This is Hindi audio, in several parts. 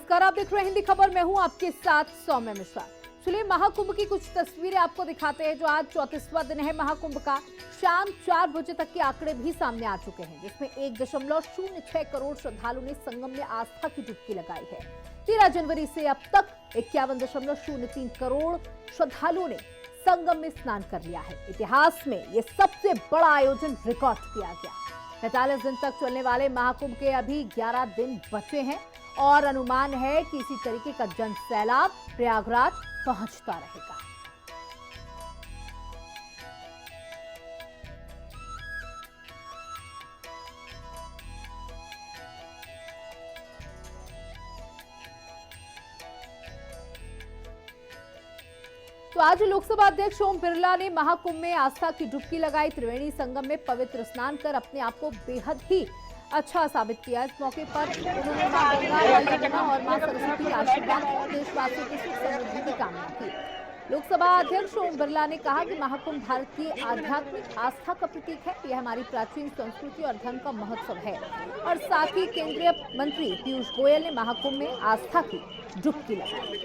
नमस्कार, आप देख रहे हैं हिंदी खबर। मैं हूं आपके साथ सौम्य मिश्रा। चलिए महाकुंभ की कुछ तस्वीरें आपको दिखाते हैं। जो आज 34वां दिन है महाकुंभ का, शाम 4 बजे तक के आंकड़े भी सामने आ चुके हैं, जिसमें 1.06 करोड़ श्रद्धालुओं ने संगम में आस्था की डुबकी लगाई है। 13 जनवरी से अब तक 51.03 करोड़ श्रद्धालुओं ने संगम में स्नान कर लिया है। इतिहास में यह सबसे बड़ा आयोजन रिकॉर्ड किया गया। 45 दिन तक चलने वाले महाकुंभ के अभी 11 दिन बचे हैं और अनुमान है कि इसी तरीके का जन सैलाब प्रयागराज पहुंचता रहेगा। तो आज लोकसभा अध्यक्ष ओम बिरला ने महाकुंभ में आस्था की डुबकी लगाई। त्रिवेणी संगम में पवित्र स्नान कर अपने आप को बेहद ही अच्छा साबित किया। इस मौके पर उन्होंने मां गंगा, यमुना और मां सरस्वती का आशीर्वाद और देशवासियों की सुख समृद्धि की कामना की। लोकसभा अध्यक्ष ओम बिरला ने कहा कि महाकुंभ भारत की आध्यात्मिक आस्था का प्रतीक है। यह हमारी प्राचीन संस्कृति और धर्म का महोत्सव है। और साथ ही केंद्रीय मंत्री पीयूष गोयल ने महाकुंभ में आस्था की डुबकी लगाई।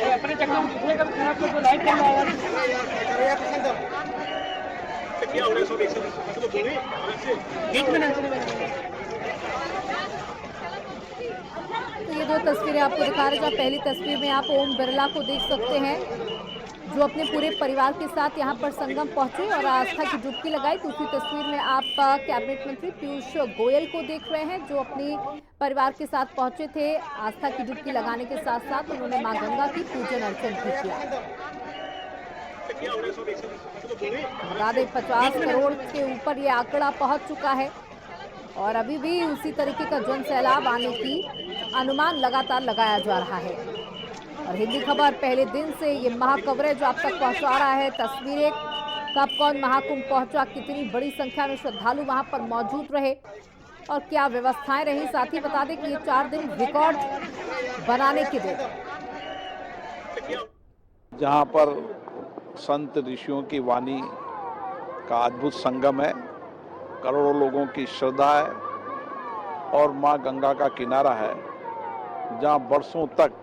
अपने चक्कर में दूसरे का खराब कर दो, लाइट चल रहा है। तो ये दो तस्वीरें आपको दिखा रहे हैं। पहली तस्वीर में आप ओम बिरला को देख सकते हैं, जो अपने पूरे परिवार के साथ यहाँ पर संगम पहुंचे और आस्था की डुबकी लगाई। दूसरी तस्वीर में आप कैबिनेट मंत्री पीयूष गोयल को देख रहे हैं, जो अपने परिवार के साथ पहुंचे थे। आस्था की डुबकी लगाने के साथ साथ उन्होंने मां गंगा की पूजन अर्चन भी किया। बता दें 50 करोड़ के ऊपर ये आंकड़ा पहुंच चुका है और अभी भी उसी तरीके का जन सैलाब आने की अनुमान लगातार लगाया जा रहा है। और हिंदी खबर पहले दिन से ये महा कवरेज आप तक पहुंचा रहा है। तस्वीरें कब कौन महाकुंभ पहुंचा, कितनी बड़ी संख्या में श्रद्धालु वहां पर मौजूद रहे और क्या व्यवस्थाएं रही। साथ ही बता दें कि ये 4 दिन रिकॉर्ड बनाने के दिन, जहां पर संत ऋषियों की वाणी का अद्भुत संगम है, करोड़ों लोगों की श्रद्धा है और मां गंगा का किनारा है, जहां बरसों तक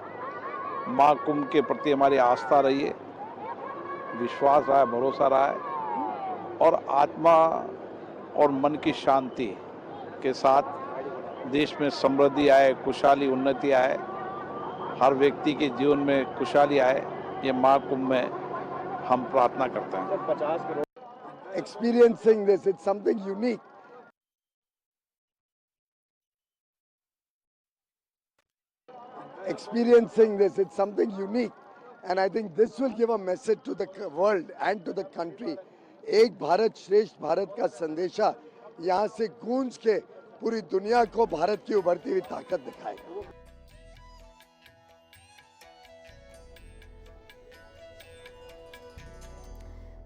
मां कुंभ के प्रति हमारी आस्था रही है, विश्वास रहा है, भरोसा रहा है और आत्मा और मन की शांति के साथ देश में समृद्धि आए, खुशहाली, उन्नति आए, हर व्यक्ति के जीवन में खुशहाली आए, ये मां कुंभ में हम प्रार्थना करते हैं। 50 crore experiencing this, it's something unique. Experiencing this, it's something unique, and I think this will give a message to the world and to the country. एक भारत श्रेष्ठ भारत का संदेशा यहाँ से गूंज के पूरी दुनिया को भारत की उभरती हुई ताकत दिखाएगा।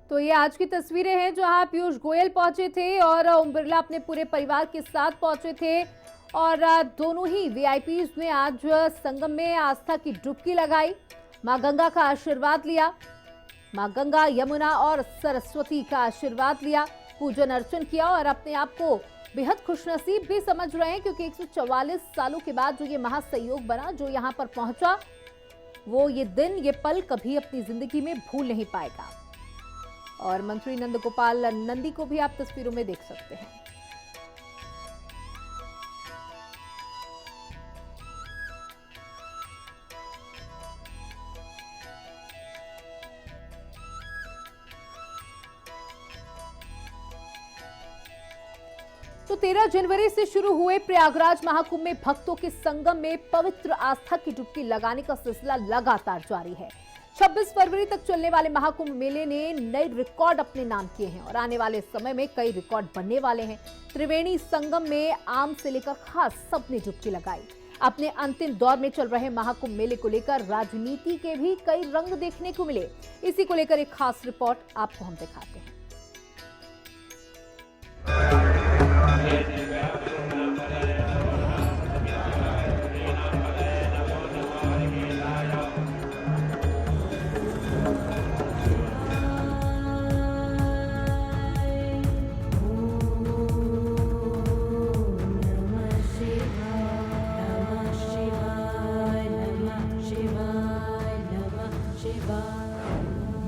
तो ये आज की तस्वीरें हैं जहां पीयूष गोयल पहुंचे थे और ओम बिरला अपने पूरे परिवार के साथ पहुंचे थे और दोनों ही वीआईपीज ने आज संगम में आस्था की डुबकी लगाई, मां गंगा का आशीर्वाद लिया, मां गंगा, यमुना और सरस्वती का आशीर्वाद लिया, पूजन अर्चन किया और अपने आप को बेहद खुशनसीब भी समझ रहे हैं, क्योंकि 144 सालों के बाद जो ये महासंयोग बना, जो यहाँ पर पहुंचा, वो ये दिन, ये पल कभी अपनी जिंदगी में भूल नहीं पाएगा। और मंत्री नंद गोपाल नंदी को भी आप तस्वीरों में देख सकते हैं। तो 13 जनवरी से शुरू हुए प्रयागराज महाकुंभ में भक्तों के संगम में पवित्र आस्था की डुबकी लगाने का सिलसिला लगातार जारी है। 26 फरवरी तक चलने वाले महाकुंभ मेले ने नए रिकॉर्ड अपने नाम किए हैं और आने वाले समय में कई रिकॉर्ड बनने वाले हैं। त्रिवेणी संगम में आम से लेकर खास सबने डुबकी लगाई। अपने अंतिम दौर में चल रहे महाकुंभ मेले को लेकर राजनीति के भी कई रंग देखने को मिले। इसी को लेकर एक खास रिपोर्ट आपको हम दिखाते हैं।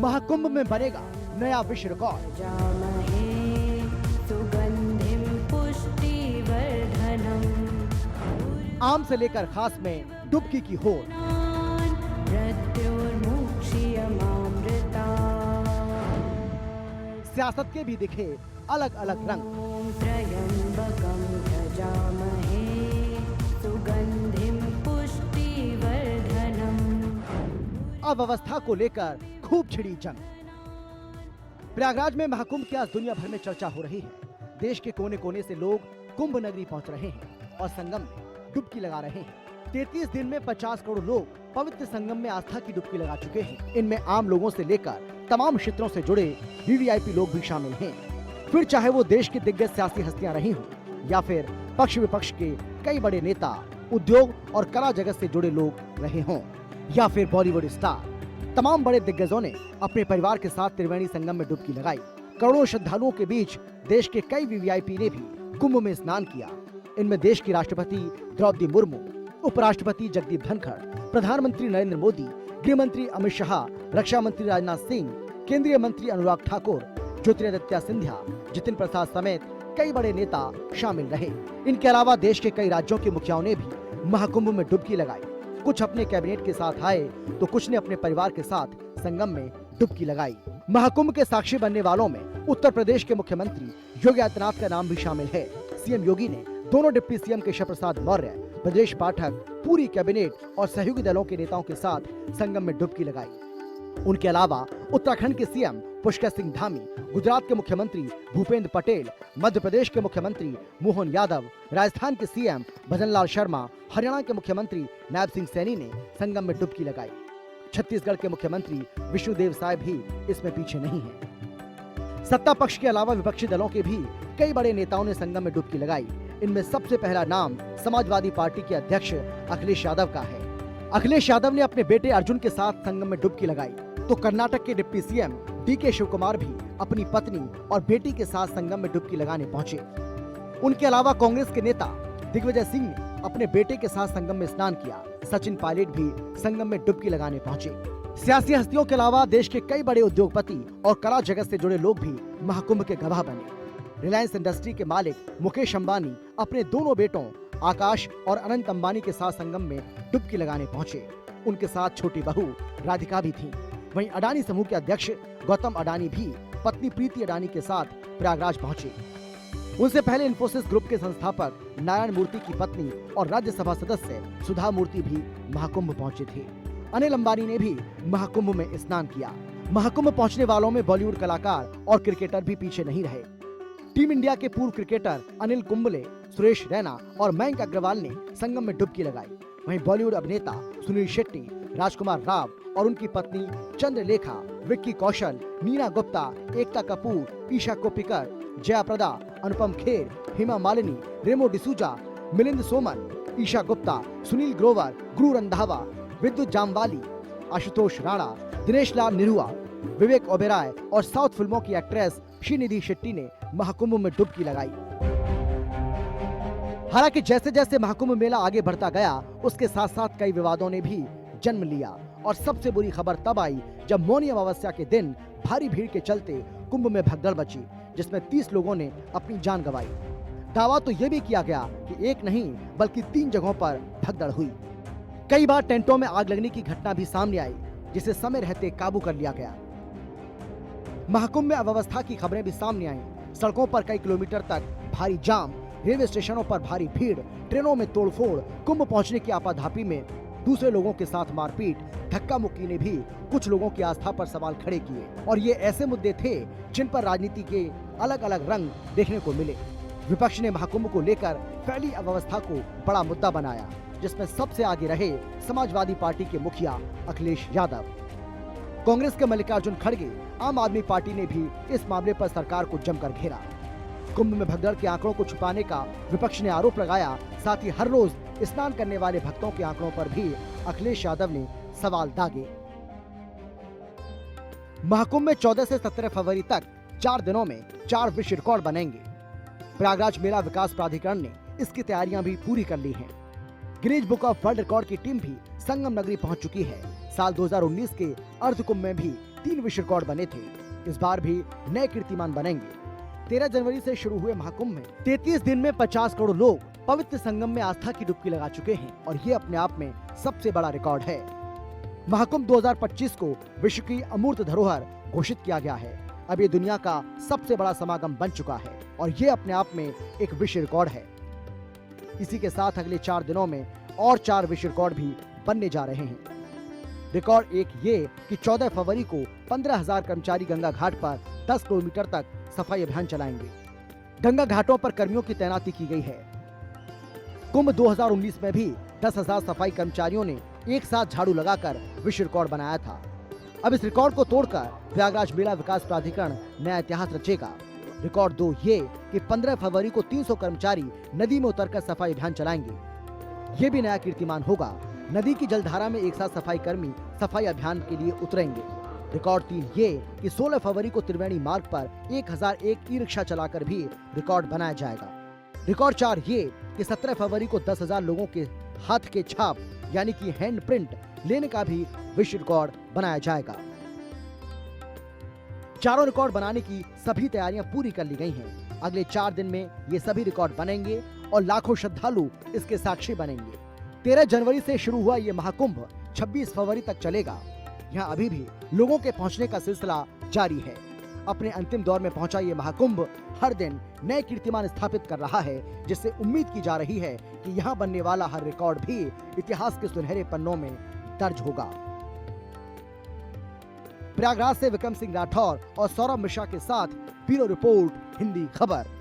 महाकुंभ में बनेगा नया विश्व रिकॉर्ड। आम से लेकर खास में डुबकी की होड़। सियासत के भी दिखे अलग अलग रंग। अव्यवस्था को लेकर खूब छिड़ी जंग। प्रयागराज में महाकुंभ की आज दुनिया भर में चर्चा हो रही है। देश के कोने कोने से लोग कुंभ नगरी पहुंच रहे हैं और संगम में डुबकी लगा रहे हैं। 33 दिन में 50 करोड़ लोग पवित्र संगम में आस्था की डुबकी लगा चुके हैं। इनमें आम लोगों से लेकर तमाम क्षेत्रों से जुड़े वीवीआईपी लोग भी शामिल हैं। फिर चाहे वो देश की दिग्गज सियासी हस्तियां रही हों या फिर पक्ष विपक्ष के कई बड़े नेता, उद्योग और कला जगत से जुड़े लोग रहे हों या फिर बॉलीवुड स्टार, तमाम बड़े दिग्गजों ने अपने परिवार के साथ त्रिवेणी संगम में डुबकी लगाई। करोड़ों श्रद्धालुओं के बीच देश के कई वीवीआईपी ने भी कुंभ में स्नान किया। इनमें देश की राष्ट्रपति द्रौपदी मुर्मू, उपराष्ट्रपति जगदीप धनखड़, प्रधानमंत्री नरेंद्र मोदी, गृह मंत्री अमित शाह, रक्षा मंत्री राजनाथ सिंह, केंद्रीय मंत्री अनुराग ठाकुर, ज्योतिरादित्य सिंधिया, जितिन प्रसाद समेत कई बड़े नेता शामिल रहे। इनके अलावा देश के कई राज्यों के मुखियाओं ने भी महाकुंभ में डुबकी लगाई। कुछ अपने कैबिनेट के साथ आए तो कुछ ने अपने परिवार के साथ संगम में डुबकी लगाई। महाकुंभ के साक्षी बनने वालों में उत्तर प्रदेश के मुख्यमंत्री योगी आदित्यनाथ का नाम भी शामिल है। सीएम योगी ने दोनों डिप्टी सीएम केशव प्रसाद मौर्य, ब्रजेश पाठक, पूरी कैबिनेट और सहयोगी दलों के नेताओं के साथ संगम में डुबकी लगाई। उनके अलावा उत्तराखंड के सीएम पुष्कर सिंह धामी, गुजरात के मुख्यमंत्री भूपेंद्र पटेल, मध्य प्रदेश के मुख्यमंत्री मोहन यादव, राजस्थान के सीएम भजनलाल शर्मा, हरियाणा के मुख्यमंत्री नायब सिंह सैनी ने संगम में डुबकी लगाई। छत्तीसगढ़ के मुख्यमंत्री विष्णुदेव साय भी इसमें पीछे नहीं है। सत्ता पक्ष के अलावा विपक्षी दलों के भी कई बड़े नेताओं ने संगम में डुबकी लगाई। इनमें सबसे पहला नाम समाजवादी पार्टी के अध्यक्ष अखिलेश यादव का है। अखिलेश यादव ने अपने बेटे अर्जुन के साथ संगम में डुबकी लगाई, तो कर्नाटक के डिप्टी सीएम डीके शिवकुमार भी अपनी पत्नी और बेटी के साथ संगम में डुबकी लगाने पहुंचे। उनके अलावा कांग्रेस के नेता दिग्विजय सिंह ने अपने बेटे के साथ संगम में स्नान किया। सचिन पायलट भी संगम में डुबकी लगाने पहुंचे। सियासी हस्तियों के अलावा देश के कई बड़े उद्योगपति और कला जगत से जुड़े लोग भी महाकुंभ के गवाह बने। रिलायंस इंडस्ट्री के मालिक मुकेश अंबानी अपने दोनों बेटों आकाश और अनंत अंबानी के साथ संगम में डुबकी लगाने पहुंचे। उनके साथ छोटी बहू राधिका भी थी। वहीं अडानी समूह के अध्यक्ष गौतम अडानी भी पत्नी प्रीति अडानी के साथ प्रयागराज पहुंचे। उनसे पहले इंफोसिस ग्रुप के संस्थापक नारायण मूर्ति की पत्नी और राज्यसभा सदस्य सुधा मूर्ति भी महाकुंभ पहुंचे थे। अनिल अंबानी ने भी महाकुंभ में स्नान किया। महाकुंभ पहुंचने वालों में बॉलीवुड कलाकार और क्रिकेटर भी पीछे नहीं रहे। टीम इंडिया के पूर्व क्रिकेटर अनिल कुंबले, सुरेश रैना और मयंक अग्रवाल ने संगम में डुबकी लगाई। वहीं बॉलीवुड अभिनेता सुनील शेट्टी, राजकुमार राव और उनकी पत्नी चंद्रलेखा, विक्की कौशल, नीना गुप्ता, एकता कपूर, ईशा कोप्पिकर, जया प्रदा, अनुपम खेर, हेमा मालिनी, रेमो डिसूजा, मिलिंद सोमन, ईशा गुप्ता, सुनील ग्रोवर, गुरु रंधावा, विद्युत जामवाली, आशुतोष राणा, दिनेश लाल निरुआ, विवेक ओबेरॉय और साउथ फिल्मों की एक्ट्रेस श्रीनिधि शेट्टी ने महाकुंभ में डुबकी लगाई। हालांकि जैसे जैसे महाकुंभ मेला आगे बढ़ता गया, उसके साथ साथ कई विवादों ने भी जन्म लिया और सबसे बुरी खबर तब आई जब मौनी अमावस्या के दिन भारी भीड़ के चलते कुंभ में भगदड़ मची, जिसमें 30 लोगों ने अपनी जान गंवाई। दावा तो ये भी किया गया कि एक नहीं बल्कि 3 जगहों पर भगदड़ हुई। कई बार टेंटों में आग लगने की घटना भी सामने आई, जिसे समय रहते काबू कर लिया गया। महाकुंभ में अव्यवस्था की खबरें भी सामने आई। सड़कों पर कई किलोमीटर तक भारी जाम, रेलवे स्टेशनों पर भारी भीड़, ट्रेनों में तोड़फोड़, कुंभ पहुंचने की आपाधापी में दूसरे लोगों के साथ मारपीट, धक्का मुक्की ने भी कुछ लोगों की आस्था पर सवाल खड़े किए। और ये ऐसे मुद्दे थे जिन पर राजनीति के अलग अलग रंग देखने को मिले। विपक्ष ने महाकुंभ को लेकर फैली अव्यवस्था को बड़ा मुद्दा बनाया, जिसमें सबसे आगे रहे समाजवादी पार्टी के मुखिया अखिलेश यादव। कांग्रेस के मल्लिकार्जुन खड़गे, आम आदमी पार्टी ने भी इस मामले पर सरकार को जमकर घेरा। कुंभ में भगदड़ के आंकड़ों को छुपाने का विपक्ष ने आरोप लगाया। साथ ही हर रोज स्नान करने वाले भक्तों के आंकड़ों पर भी अखिलेश यादव ने सवाल दागे। महाकुंभ में 14 से 17 फरवरी तक 4 दिनों में 4 विश्व रिकॉर्ड बनेंगे। प्रयागराज मेला विकास प्राधिकरण ने इसकी तैयारियां भी पूरी कर ली हैं। Guinness book of world record की टीम भी संगम नगरी पहुंच चुकी है। साल 2019 के अर्ध कुंभ में भी 3 विश्व रिकॉर्ड बने थे, इस बार भी नए कीर्तिमान बनेंगे। 13 जनवरी से शुरू हुए महाकुंभ में 33 दिन में 50 करोड़ लोग पवित्र संगम में आस्था की डुबकी लगा चुके हैं और ये अपने आप में सबसे बड़ा रिकॉर्ड है। महाकुंभ 2025 को विश्व की अमूर्त धरोहर घोषित किया गया है। अब ये दुनिया का सबसे बड़ा समागम बन चुका है और ये अपने आप में एक विश्व रिकॉर्ड है। इसी के साथ अगले 4 दिनों में और 4 विश्व रिकॉर्ड भी बनने जा रहे हैं। रिकॉर्ड एक ये कि 14 फरवरी को 15,000 कर्मचारी गंगा घाट पर 10 किलोमीटर तक सफाई अभियान चलाएंगे। गंगा घाटों पर कर्मियों की तैनाती की गई है। कुंभ 2019 में भी 10,000 सफाई कर्मचारियों ने एक साथ झाड़ू लगाकर विश्व रिकॉर्ड बनाया था। अब इस रिकॉर्ड को तोड़कर प्रयागराज मेला विकास प्राधिकरण नया इतिहास रचेगा। रिकॉर्ड 2 ये कि 15 फरवरी को 300 कर्मचारी नदी में उतरकर सफाई अभियान चलाएंगे। ये भी नया कीर्तिमान होगा। नदी की जलधारा में एक साथ सफाई कर्मी सफाई अभियान के लिए उतरेंगे। रिकॉर्ड 3 ये कि 16 फरवरी को त्रिवेणी मार्ग पर 1001 ई रिक्शा चलाकर भी रिकॉर्ड बनाया जाएगा। रिकॉर्ड 4 ये कि 17 फरवरी को 10,000 लोगों के हाथ के छाप यानी कि हैंड प्रिंट लेने का भी विश्व रिकॉर्ड बनाया जाएगा। चारों रिकॉर्ड बनाने की सभी तैयारियां पूरी कर ली गई हैं। अगले 4 दिन में ये सभी रिकॉर्ड बनेंगे और लाखों श्रद्धालु इसके साक्षी बनेंगे। 13 जनवरी से शुरू हुआ ये महाकुंभ 26 फरवरी तक चलेगा। यहाँ अभी भी लोगों के पहुँचने का सिलसिला जारी है। अपने अंतिम दौर में पहुंचा ये महाकुंभ हर दिन नए कीर्तिमान स्थापित कर रहा है, जिससे उम्मीद की जा रही है कि यहाँ बनने वाला हर रिकॉर्ड भी इतिहास के सुनहरे पन्नों में दर्ज होगा। प्रयागराज से विक्रम सिंह राठौर और सौरभ मिश्रा के साथ ब्यूरो रिपोर्ट, हिंदी खबर।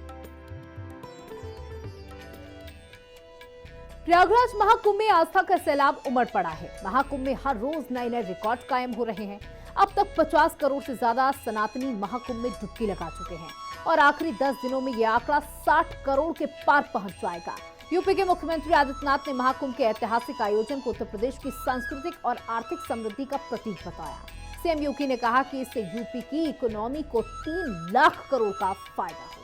प्रयागराज महाकुंभ में आस्था का सैलाब उमड़ पड़ा है। महाकुंभ में हर रोज नए नए रिकॉर्ड कायम हो रहे हैं। अब तक 50 करोड़ से ज्यादा सनातनी महाकुंभ में डुबकी लगा चुके हैं और आखिरी 10 दिनों में यह आंकड़ा 60 करोड़ के पार पहुंच जाएगा। यूपी के मुख्यमंत्री आदित्यनाथ ने महाकुंभ के ऐतिहासिक आयोजन को उत्तर प्रदेश की सांस्कृतिक और आर्थिक समृद्धि का प्रतीक बताया। सीएम योगी ने कहा कि इससे यूपी की इकोनॉमी को 3 लाख करोड़ का फायदा होगा।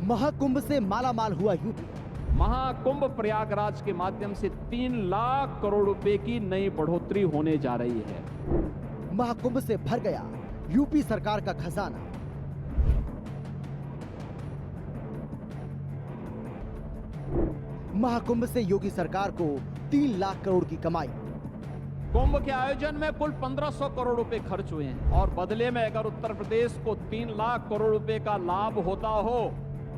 महाकुंभ से मालामाल हुआ यूपी। महाकुंभ प्रयागराज के माध्यम से 3 लाख करोड़ रुपए की नई बढ़ोतरी होने जा रही है। महाकुंभ से भर गया यूपी सरकार का खजाना। महाकुंभ से योगी सरकार को 3 लाख करोड़ की कमाई। कुंभ के आयोजन में कुल 1500 करोड़ रुपए खर्च हुए हैं और बदले में अगर उत्तर प्रदेश को 3 लाख करोड़ रुपए का लाभ होता हो।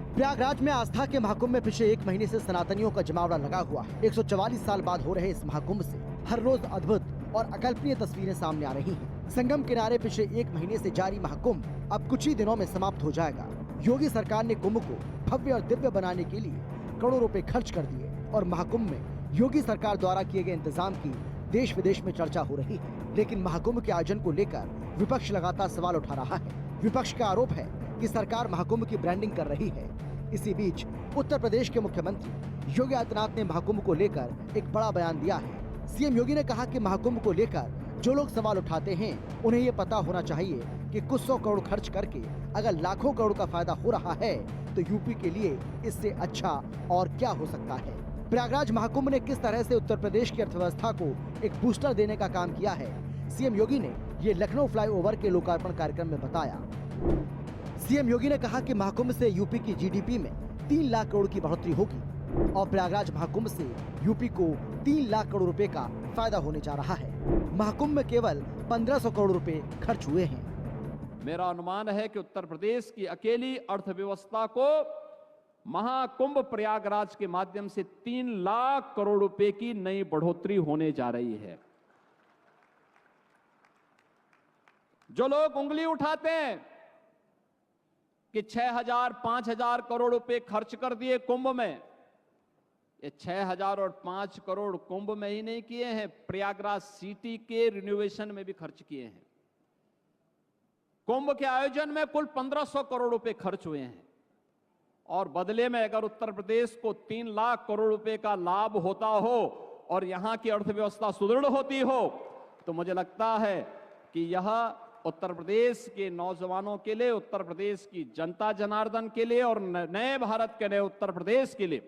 प्रयागराज में आस्था के महाकुंभ में पिछले 1 महीने से सनातनियों का जमावड़ा लगा हुआ है। 144 साल बाद हो रहे इस महाकुंभ से हर रोज अद्भुत और अकल्पनीय तस्वीरें सामने आ रही हैं। संगम किनारे पिछले 1 महीने से जारी महाकुंभ अब कुछ ही दिनों में समाप्त हो जाएगा। योगी सरकार ने कुंभ को भव्य और दिव्य बनाने के लिए करोड़ों रुपए खर्च कर दिए और महाकुंभ में योगी सरकार द्वारा किए गए इंतजाम की देश विदेश में चर्चा हो रही है। लेकिन महाकुंभ के आयोजन को लेकर विपक्ष लगातार सवाल उठा रहा है। विपक्ष का आरोप है कि सरकार महाकुंभ की ब्रांडिंग कर रही है। इसी बीच उत्तर प्रदेश के मुख्यमंत्री योगी आदित्यनाथ ने महाकुंभ को लेकर एक बड़ा बयान दिया है। सीएम योगी ने कहा कि महाकुंभ को लेकर जो लोग सवाल उठाते हैं उन्हें ये पता होना चाहिए कि कुछ 100 करोड़ खर्च करके अगर लाखों करोड़ का फायदा हो रहा है तो यूपी के लिए इससे अच्छा और क्या हो सकता है। प्रयागराज महाकुंभ ने किस तरह से उत्तर प्रदेश की अर्थव्यवस्था को एक बूस्टर देने का काम किया है, सीएम योगी ने ये लखनऊ फ्लाईओवर के लोकार्पण कार्यक्रम में बताया। सीएम योगी ने कहा कि महाकुंभ से यूपी की जीडीपी में 3 लाख करोड़ की बढ़ोतरी होगी और प्रयागराज महाकुंभ से यूपी को 3 लाख करोड़ रुपए का फायदा होने जा रहा है। महाकुंभ में केवल 1500 करोड़ रुपए खर्च हुए हैं। मेरा अनुमान है कि उत्तर प्रदेश की अकेली अर्थव्यवस्था को महाकुंभ प्रयागराज के माध्यम से 3 लाख करोड़ रुपए की नई बढ़ोतरी होने जा रही है। जो लोग उंगली उठाते हैं कि 6,000 5,000 करोड़ रुपए खर्च कर दिए कुंभ में, ये 6,000 और 5 करोड़ कुंभ में ही नहीं किए हैं, प्रयागराज सिटी के रिनोवेशन में भी खर्च किए हैं। कुंभ के आयोजन में कुल 1500 करोड़ रुपए खर्च हुए हैं और बदले में अगर उत्तर प्रदेश को 3 लाख करोड़ रुपए का लाभ होता हो और यहां की अर्थव्यवस्था सुदृढ़ होती हो तो मुझे लगता है कि यह उत्तर प्रदेश के नौजवानों के लिए, उत्तर प्रदेश की जनता जनार्दन के लिए और नए भारत के नए उत्तर प्रदेश के लिए,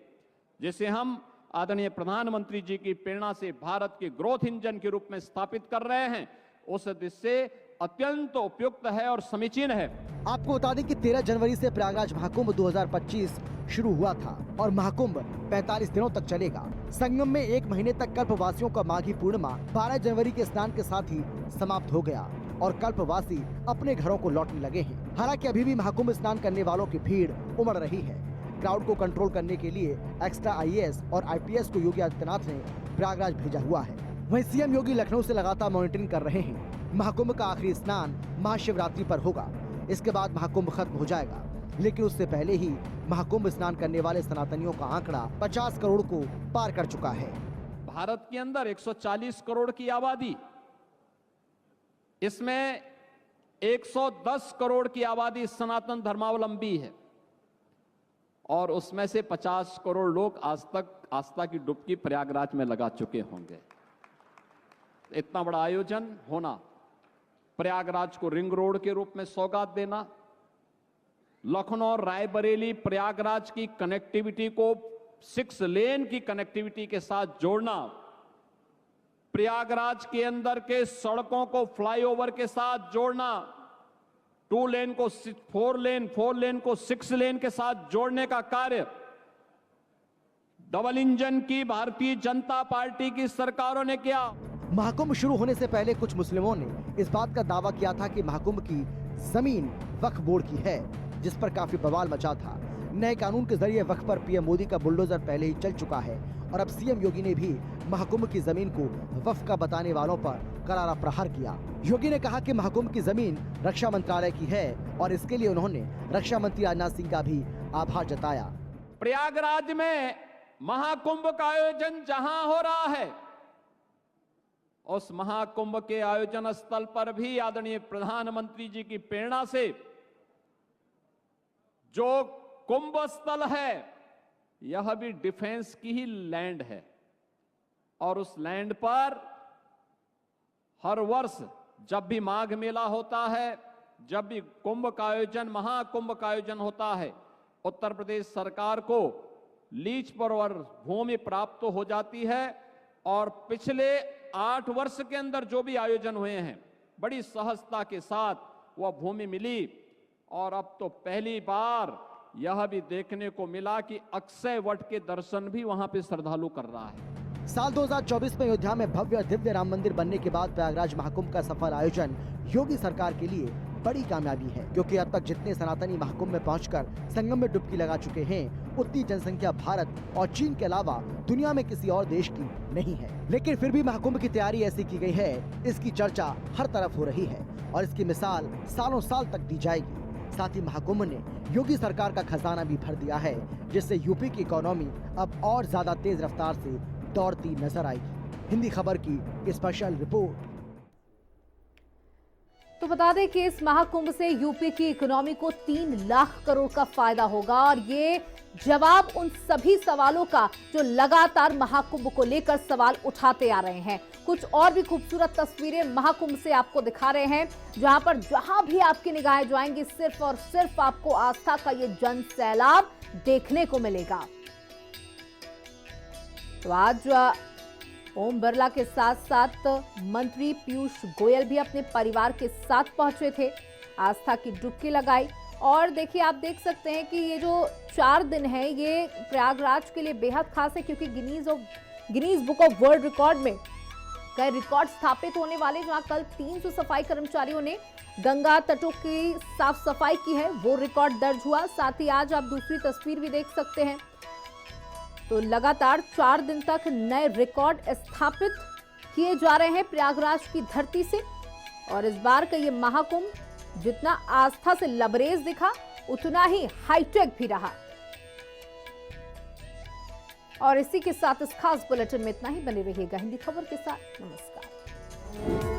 जिसे हम आदरणीय प्रधानमंत्री जी की प्रेरणा से भारत के ग्रोथ इंजन के रूप में स्थापित कर रहे हैं, उस दृष्टि से अत्यंत उपयुक्त है और समीचीन है। आपको बता दें कि 13 जनवरी से प्रयागराज महाकुंभ 2025 शुरू हुआ था और महाकुंभ 45 दिनों तक चलेगा। संगम में 1 महीने तक कल्पवासियों का माघी पूर्णिमा 12 जनवरी के स्नान के साथ ही समाप्त हो गया और कल्पवासी अपने घरों को लौटने लगे हैं। हालांकि अभी भी महाकुंभ स्नान करने वालों की भीड़ उमड़ रही है। क्राउड को कंट्रोल करने के लिए एक्स्ट्रा आईएएस और आईपीएस को योगी आदित्यनाथ ने प्रयागराज भेजा हुआ है। वहीं सीएम योगी लखनऊ से लगातार मॉनिटरिंग कर रहे हैं। महाकुंभ का आखिरी स्नान महाशिवरात्रि पर होगा। इसके बाद महाकुंभ खत्म हो जाएगा, लेकिन उससे पहले ही महाकुंभ स्नान करने वाले सनातनियों का आंकड़ा 50 करोड़ को पार कर चुका है। भारत के अंदर 140 करोड़ की आबादी, इसमें 110 करोड़ की आबादी सनातन धर्मावलंबी है और उसमें से 50 करोड़ लोग आज तक आस्था की डुबकी प्रयागराज में लगा चुके होंगे। इतना बड़ा आयोजन होना, प्रयागराज को रिंग रोड के रूप में सौगात देना, लखनऊ रायबरेली प्रयागराज की कनेक्टिविटी को 6 लेन की कनेक्टिविटी के साथ जोड़ना, प्रयागराज के अंदर के सड़कों को फ्लाईओवर के साथ जोड़ना, 2 लेन को 4 लेन को 6 लेन के साथ जोड़ने का कार्य डबल इंजन की भारतीय जनता पार्टी की सरकारों ने किया। महाकुंभ शुरू होने से पहले कुछ मुस्लिमों ने इस बात का दावा किया था कि महाकुंभ की जमीन वक्फ बोर्ड की है, जिस पर काफी बवाल मचा था। नए कानून के जरिए वक्फ पर पीएम मोदी का बुलडोजर पहले ही चल चुका है और अब सीएम योगी ने भी महाकुंभ की जमीन को वक्फ का बताने वालों पर करारा प्रहार किया। योगी ने कहा कि महाकुंभ की जमीन रक्षा मंत्रालय की है और इसके लिए उन्होंने रक्षा मंत्री राजनाथ सिंह का भी आभार जताया। प्रयागराज में महाकुंभ का आयोजन जहां हो रहा है, उस महाकुंभ के आयोजन स्थल पर भी आदरणीय प्रधानमंत्री जी की प्रेरणा से जो कुंभ स्थल है, यह भी डिफेंस की ही लैंड है और उस लैंड पर हर वर्ष जब भी माघ मेला होता है, जब भी कुंभ का आयोजन, महाकुंभ का आयोजन होता है, उत्तर प्रदेश सरकार को लीज पर और भूमि प्राप्त हो जाती है और पिछले 8 वर्ष के अंदर जो भी आयोजन हुए हैं, बड़ी सहजता के साथ वह भूमि मिली और अब तो पहली बार यह भी देखने को मिला कि अक्षय वट के दर्शन भी वहां पे श्रद्धालु कर रहा है। साल 2024 में अयोध्या में भव्य दिव्य राम मंदिर बनने के बाद प्रयागराज महाकुंभ का सफल आयोजन योगी सरकार के लिए बड़ी कामयाबी है, क्योंकि अब तक जितने सनातनी महाकुंभ में पहुंचकर संगम में डुबकी लगा चुके हैं, उतनी जनसंख्या भारत और चीन के अलावा दुनिया में किसी और देश की नहीं है। लेकिन फिर भी महाकुंभ की तैयारी ऐसी की गई है, इसकी चर्चा हर तरफ हो रही है और इसकी मिसाल सालों साल तक दी जाएगी। साथ ही महाकुंभ ने योगी सरकार का खजाना भी भर दिया है, जिससे यूपी की इकोनॉमी अब और ज्यादा तेज रफ्तार से दौड़ती नजर आएगी। हिंदी खबर की स्पेशल रिपोर्ट। तो बता दें कि इस महाकुंभ से यूपी की इकोनॉमी को 3 लाख करोड़ का फायदा होगा और ये जवाब उन सभी सवालों का जो लगातार महाकुंभ को लेकर सवाल उठाते आ रहे हैं। कुछ और भी खूबसूरत तस्वीरें महाकुंभ से आपको दिखा रहे हैं, जहां भी आपकी निगाहें जाएंगी, सिर्फ और सिर्फ आपको आस्था का ये जन सैलाब देखने को मिलेगा। तो आज ओम बिरला के साथ साथ मंत्री पीयूष गोयल भी अपने परिवार के साथ पहुंचे थे, आस्था की डुबकी लगाई। और देखिए, आप देख सकते हैं कि ये जो 4 दिन है ये प्रयागराज के लिए बेहद खास है, क्योंकि Guinness book of world record में कई रिकॉर्ड स्थापित होने वाले, जहां कल 300 सफाई कर्मचारियों ने गंगा तटों की साफ सफाई की है, वो रिकॉर्ड दर्ज हुआ। साथ ही आज आप दूसरी तस्वीर भी देख सकते हैं, तो लगातार 4 दिन तक नए रिकॉर्ड स्थापित किए जा रहे हैं प्रयागराज की धरती से। और इस बार का ये महाकुंभ जितना आस्था से लबरेज दिखा, उतना ही हाईटेक भी रहा। और इसी के साथ इस खास बुलेटिन में इतना ही। बने रहिएगा हिंदी खबर के साथ। नमस्कार।